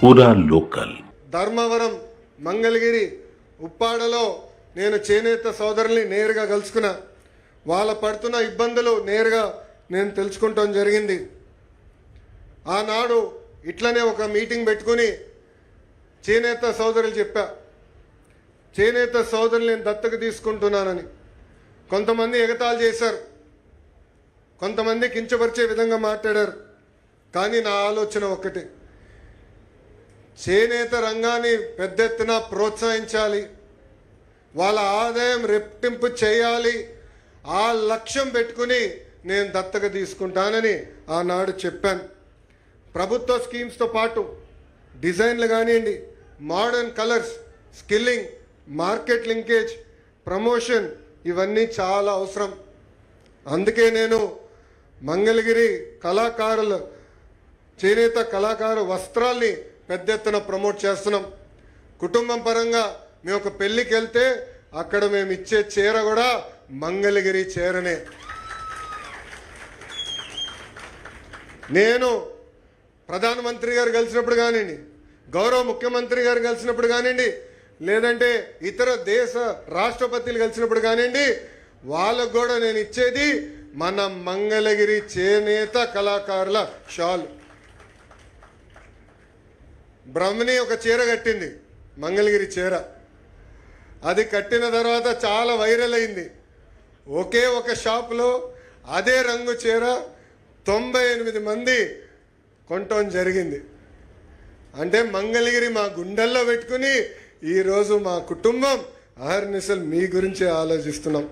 పూరా లోకల్. ధర్మవరం, మంగళగిరి, ఉప్పాడలో నేను చేనేత సోదరుల్ని నేరుగా కలుసుకున్నా. వాళ్ళ పడుతున్న ఇబ్బందులు నేరుగా నేను తెలుసుకుంటాం జరిగింది. ఆనాడు ఇట్లనే ఒక మీటింగ్ పెట్టుకుని చేనేత సోదరులు చెప్పా, చేనేత సోదరులు నేను దత్తకు తీసుకుంటున్నానని. కొంతమంది ఎగతాళి చేశారు, కొంతమంది కించపరిచే విధంగా మాట్లాడారు. కానీ నా ఆలోచన ఒక్కటే, చేనేత రంగాన్ని పెద్ద ఎత్తున ప్రోత్సహించాలి, వాళ్ళ ఆదాయం రెట్టింపు చేయాలి. ఆ లక్ష్యం పెట్టుకుని నేను దత్తత తీసుకుంటానని ఆనాడు చెప్పాను. ప్రభుత్వ స్కీమ్స్తో పాటు డిజైన్లు కానివ్వండి, modern colours, skilling, market linkage, promotion ఇవన్నీ చాలా అవసరం. అందుకే నేను మంగళగిరి కళాకారుల చేనేత కళాకారు వస్త్రాల్ని పెద్ద ఎత్తున ప్రమోట్ చేస్తున్నాం. కుటుంబం పరంగా మేము ఒక పెళ్ళికి వెళ్తే అక్కడ మేము ఇచ్చే చీర కూడా మంగళగిరి చీరనే. నేను ప్రధానమంత్రి గారు కలిసినప్పుడు కానివ్వండి, గౌరవ ముఖ్యమంత్రి గారు కలిసినప్పుడు కానివ్వండి, లేదంటే ఇతర దేశ రాష్ట్రపతులు కలిసినప్పుడు కానివ్వండి, వాళ్ళకు కూడా నేను ఇచ్చేది మన మంగళగిరి చేనేత కళాకారుల షాల్. బ్రహ్మని ఒక చీర కట్టింది, మంగళగిరి చీర. అది కట్టిన తర్వాత చాలా వైరల్ అయింది. ఒకే ఒక షాపులో అదే రంగు చీర 98 మంది కొనటం జరిగింది. అంటే మంగళగిరి మా గుండెల్లో పెట్టుకుని ఈరోజు మా కుటుంబం అహర్నిశలు మీ గురించే ఆలోచిస్తున్నాం.